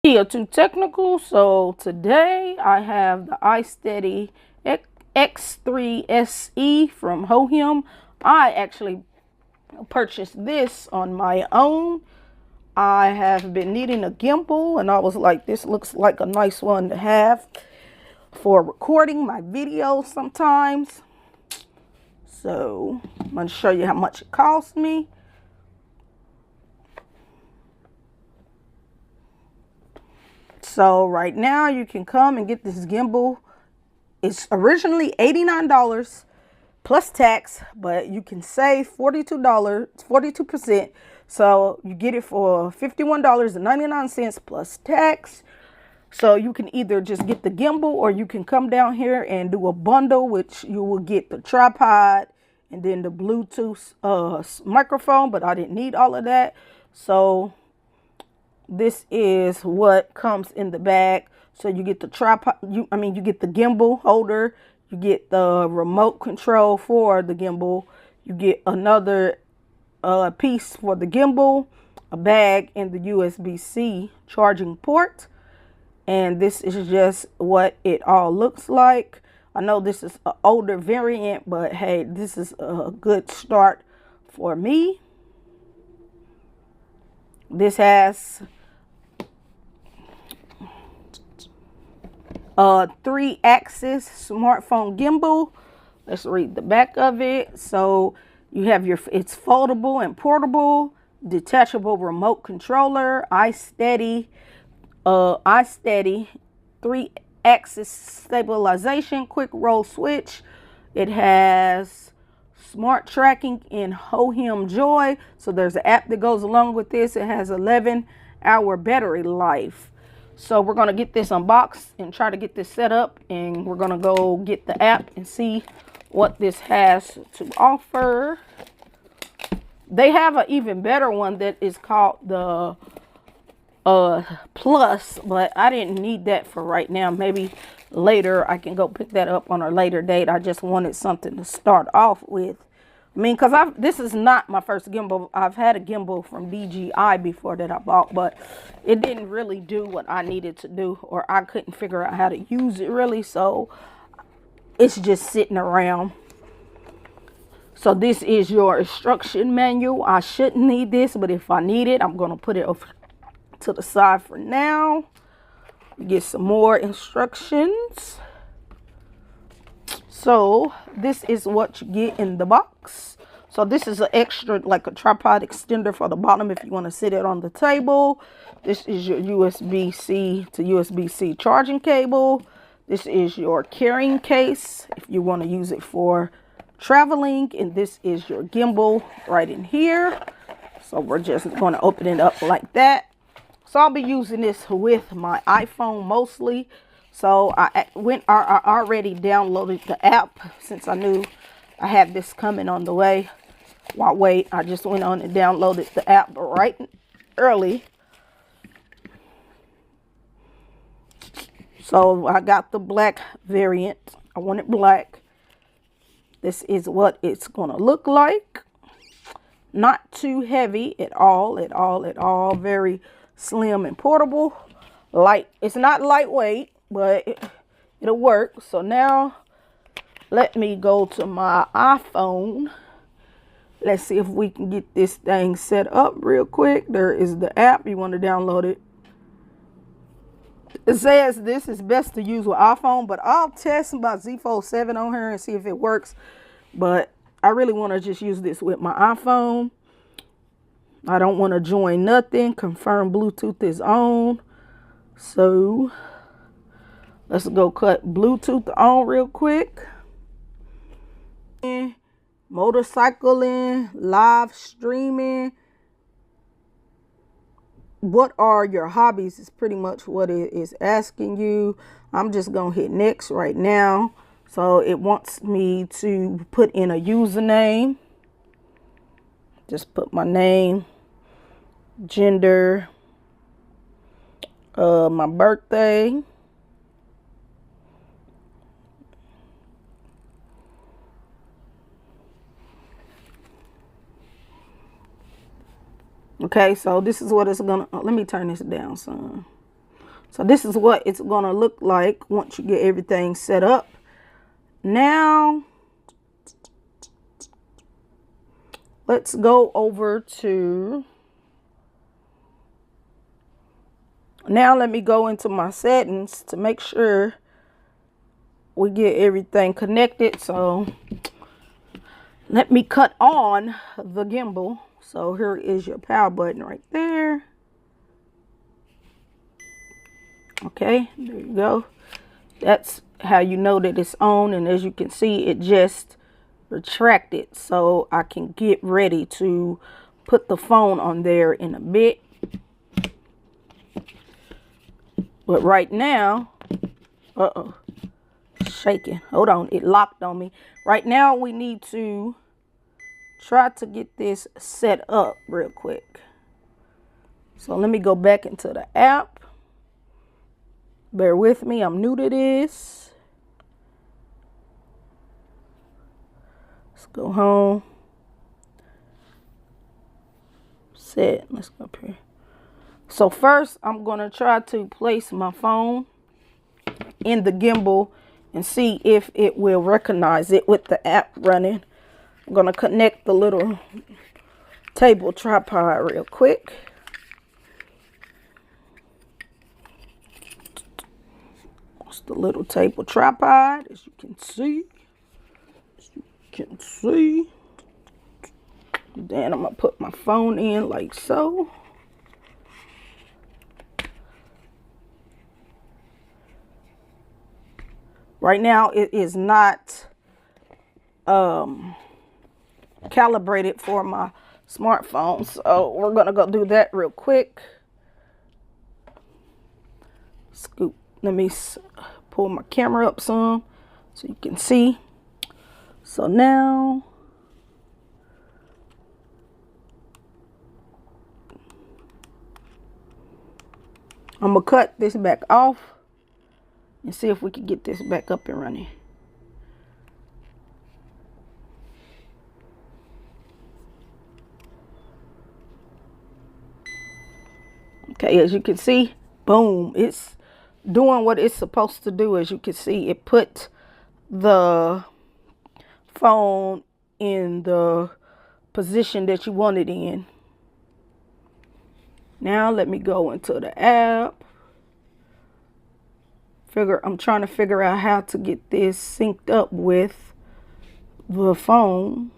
Here too technical, so today I have the iSteady X3 SE from Hohem. I actually purchased this on my own. I have been needing a gimbal, and I was like, this looks like a nice one to have for recording my videos sometimes. So I'm going to show you how much it cost me. So right now you can come and get this gimbal. It's originally $89 plus tax, but you can save $42, 42%. So you get it for $51.99 plus tax. So you can either just get the gimbal, or you can come down here and do a bundle, which you will get the tripod and then the Bluetooth microphone, but I didn't need all of that. So this is what comes in the bag. So you get the tripod, you get the gimbal holder, you get the remote control for the gimbal, you get another piece for the gimbal, a bag, and the USB-C charging port. And this is just what it all looks like. I know this is an older variant, but hey, this is a good start for me. This has a 3-axis smartphone gimbal. Let's read the back of it. So you have it's foldable and portable, detachable remote controller, iSteady 3-axis stabilization, quick roll switch. It has smart tracking in Hohem Joy. So there's an app that goes along with this. It has 11-hour battery life. So we're going to get this unboxed and try to get this set up, and we're going to go get the app and see what this has to offer. They have an even better one that is called the Plus, but I didn't need that for right now. Maybe later I can go pick that up on a later date. I just wanted something to start off with. I mean, because this is not my first gimbal. I've had a gimbal from DJI before that I bought, but it didn't really do what I needed to do, or I couldn't figure out how to use it really. So it's just sitting around. So this is your instruction manual. I shouldn't need this, but if I need it, I'm going to put it over to the side for now. Get some more instructions. So this is what you get in the box. So this is an extra, like a tripod extender for the bottom if you want to sit it on the table. This is your USB-C to USB-C charging cable. This is your carrying case if you want to use it for traveling. And this is your gimbal right in here. So we're just going to open it up like that. So I'll be using this with my iPhone mostly. So I already downloaded the app since I knew I had this coming on the way. While wait, I just went on and downloaded the app right early. So I got the black variant. I want it black. This is what it's going to look like. Not too heavy at all. Very slim and portable. Light. It's not lightweight, but it'll work. So now let me go to my iPhone. Let's see if we can get this thing set up real quick. There is the app. You want to download it. It says this is best to use with iPhone, but I'll test my Z Fold 7 on here and see if it works. But I really want to just use this with my iPhone. I don't want to join nothing. Confirm Bluetooth is on. So let's go cut Bluetooth on real quick. Motorcycling, live streaming. What are your hobbies is pretty much what it is asking you. I'm just going to hit next right now. So it wants me to put in a username. Just put my name, gender, my birthday, okay, so this is what it's gonna, let me turn this down some. So this is what it's gonna look like once you get everything set up. Now, let's go over to, now let me go into my settings to make sure we get everything connected. So let me cut on the gimbal. So here is your power button right there. Okay, there you go. That's how you know that it's on. And as you can see, it just retracted. So I can get ready to put the phone on there in a bit. But right now, shaking. Hold on, it locked on me. Right now, we need to try to get this set up real quick. So let me go back into the app. Bear with me, I'm new to this. Let's go home. Set, let's go up here. So first, I'm gonna try to place my phone in the gimbal and see if it will recognize it with the app running. I'm gonna connect the little table tripod real quick. It's the little table tripod, as you can see. Then I'm gonna put my phone in like so. Right now it is not calibrated for my smartphone, so we're gonna go do that real quick. Scoop. Let me pull my camera up some so you can see. So now I'm gonna cut this back off and see if we can get this back up and running. Okay, as you can see, boom, it's doing what it's supposed to do. As you can see, it put the phone in the position that you want it in. Now let me go into the app. I'm trying to figure out how to get this synced up with the phone.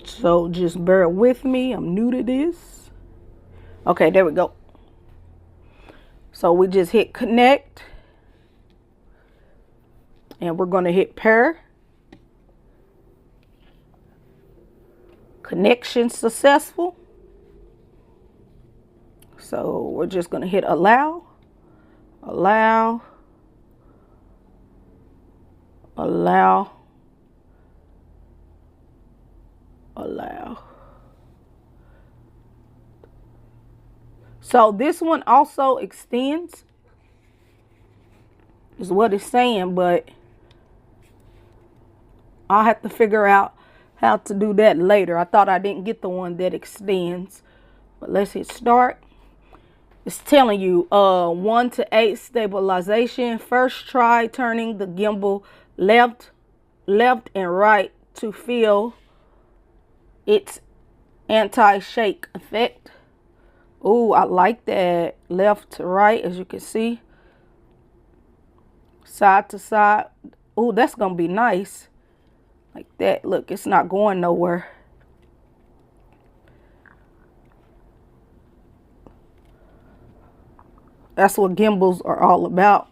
So just bear with me, I'm new to this. Okay, there we go. So we just hit connect. And we're gonna hit pair. Connection successful. So we're just gonna hit allow. Allow. Allow. Allow. So this one also extends, is what it's saying, but I'll have to figure out how to do that later. I thought I didn't get the one that extends, but let's hit start. It's telling you 1 to 8 stabilization. First try turning the gimbal left and right to feel its anti-shake effect. Ooh, I like that. Left to right, as you can see. Side to side. Ooh, that's gonna be nice. Like that. Look, it's not going nowhere. That's what gimbals are all about.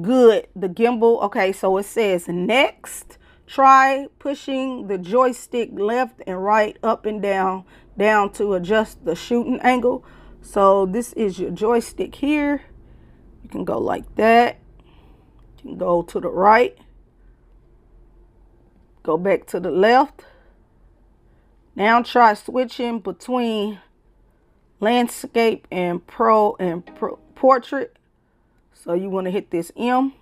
Good. The gimbal. Okay, so it says next, try pushing the joystick left and right, up and down to adjust the shooting angle. So this is your joystick here. You can go like that. You can go to the right. Go back to the left. Now try switching between landscape and portrait. So you want to hit this M.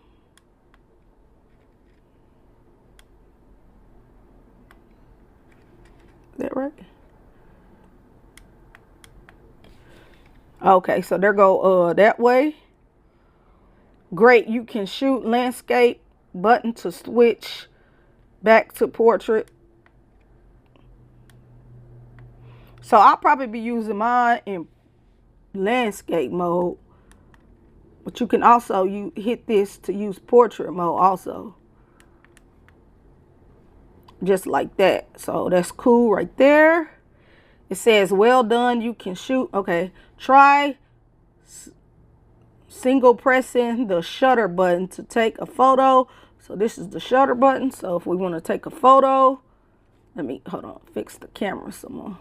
Is that right? Okay, so there go that way. Great, you can shoot landscape, button to switch back to portrait. So I'll probably be using mine in landscape mode, but you can also hit this to use portrait mode also, just like that. So that's cool right there. It says well done, you can shoot. Okay, try single pressing the shutter button to take a photo. So this is the shutter button. So if we want to take a photo, let me hold on, fix the camera some more.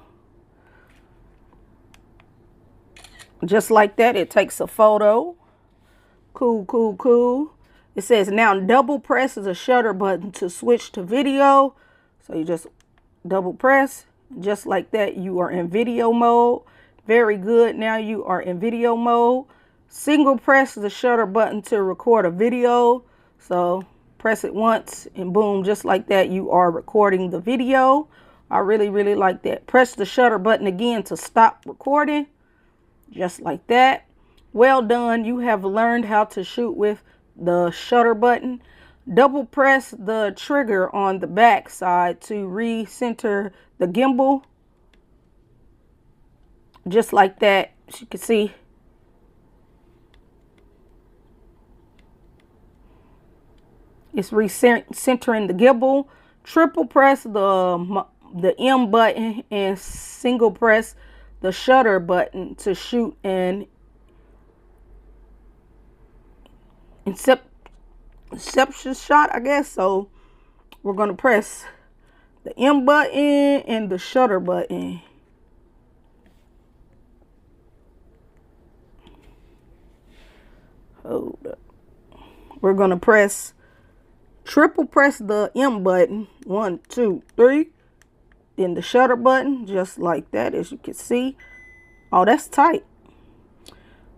Just like that, it takes a photo. Cool, cool, cool. It says now double press the shutter button to switch to video. So you just double press, just like that, you are in video mode. Very good. Now you are in video mode. Single press the shutter button to record a video. So press it once and boom, just like that, you are recording the video. I really, really like that. Press the shutter button again to stop recording. Just like that. Well done. You have learned how to shoot with the shutter button. Double press the trigger on the back side to recenter the gimbal. Just like that. As you can see. It's recentering the gimbal. Triple press the M button and single press the shutter button to shoot an inception shot, I guess. So we're going to press the M button and the shutter button. Hold up. We're going to triple press the M button. 1, 2, 3. Then the shutter button, just like that, as you can see. Oh, that's tight.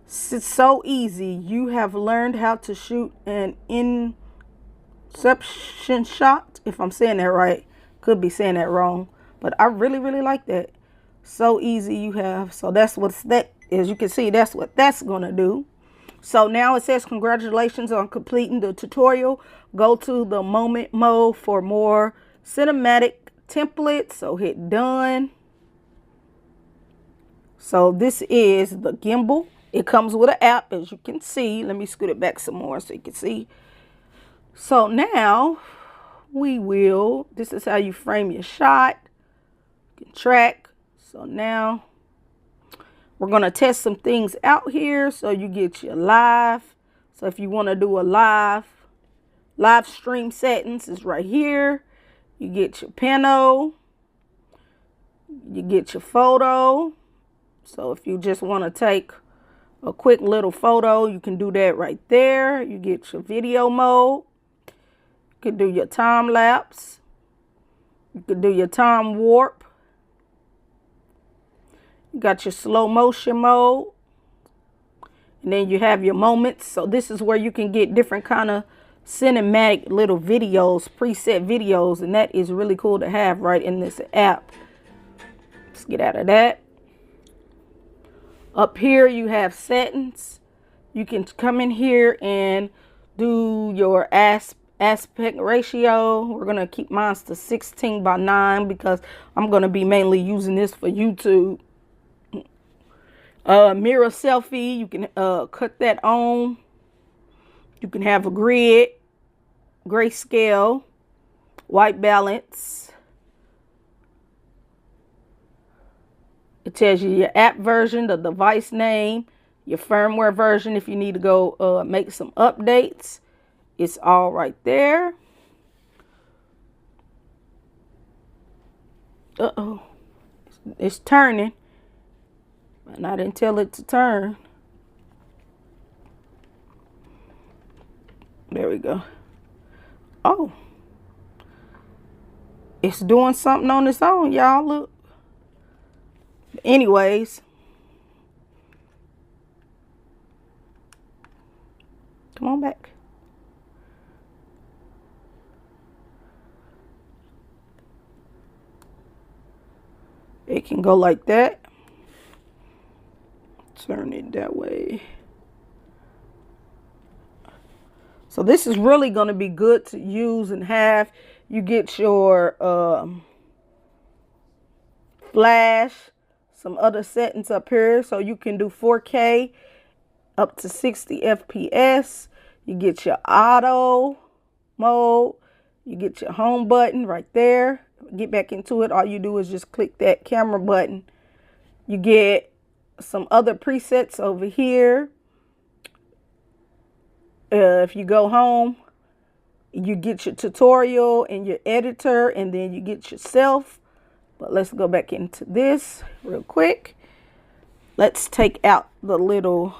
It's so easy. You have learned how to shoot an inception shot. If I'm saying that right, could be saying that wrong, but I really, really like that. So easy you have. So that's as you can see, that's what that's gonna do. So now it says congratulations on completing the tutorial. Go to the moment mode for more cinematic templates. So hit done. So this is the gimbal. It comes with an app, as you can see. Let me scoot it back some more so you can see. So now this is how you frame your shot. You can track. So now we're going to test some things out here. So you get your live. So if you want to do a live stream settings, is right here. You get your pano. You get your photo. So if you just want to take a quick little photo, you can do that right there. You get your video mode. You can do your time lapse. You can do your time warp. You got your slow motion mode. And then you have your moments. So this is where you can get different kind of cinematic little videos, preset videos. And that is really cool to have right in this app. Let's get out of that. Up here you have settings. You can come in here and do your aspect ratio. We're going to keep mine to 16:9 because I'm going to be mainly using this for YouTube. Mirror selfie, you can cut that on. You can have a grid, grayscale, white balance. It tells you your app version, the device name, your firmware version if you need to go make some updates. It's all right there. Uh-oh. It's turning. And I didn't tell it to turn. There we go. Oh. It's doing something on its own, y'all. Look. Anyways. Come on back. It can go like that. turn it that way. So this is really going to be good to use and have. You get your flash, some other settings up here, so you can do 4K up to 60 FPS. You get your auto mode. You get your home button right there. Get back into it. All you do is just click that camera button. You get some other presets over here. If you go home, you get your tutorial and your editor, and then you get yourself. But let's go back into this real quick. Let's take out the little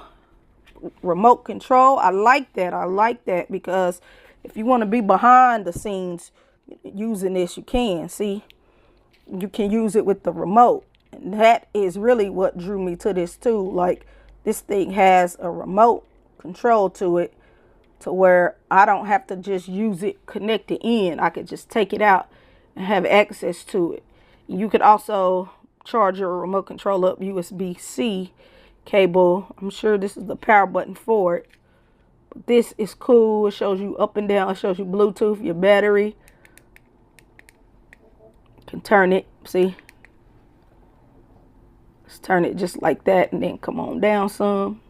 remote control. I like that because if you want to be behind the scenes using this, you can. See, you can use it with the remote. And that is really what drew me to this too. Like, this thing has a remote control to it, to where I don't have to just use it connected in. I could just take it out and have access to it. You could also charge your remote control up USB-C cable. I'm sure this is the power button for it. But this is cool. It shows you up and down. It shows you Bluetooth, your battery. You can turn it. See? Let's turn it just like that and then come on down some.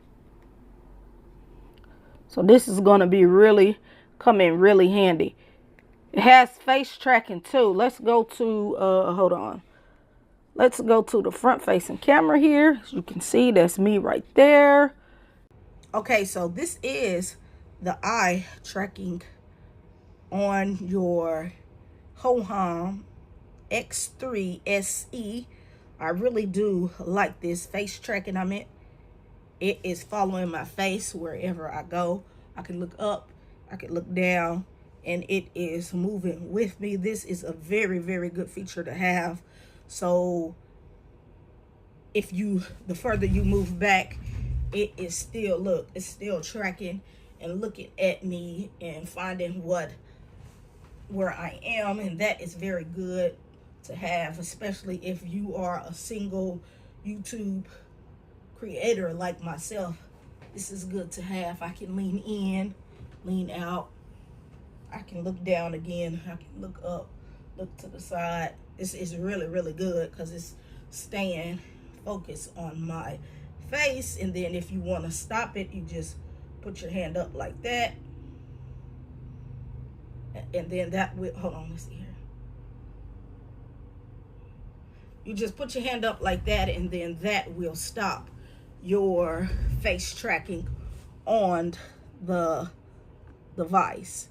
So this is going to be come in really handy. It has face tracking too. Let's go to, hold on. Let's go to the front facing camera here. As you can see, that's me right there. Okay, so this is the eye tracking on your Hohem X3 SE. I really do like this face tracking. It is following my face wherever I go. I can look up, I can look down, and it is moving with me. This is a very, very good feature to have. So the further you move back, it is still, look, it's still tracking and looking at me and finding where I am. And that is very good to have, especially if you are a single YouTube creator like myself. This is good to have. I can lean in, lean out. I can look down again. I can look up, look to the side. This is really, really good because it's staying focused on my face. And then if you want to stop it, you just put your hand up like that. And then that will, hold on, let's see here. You just put your hand up like that, and then that will stop your face tracking on the device.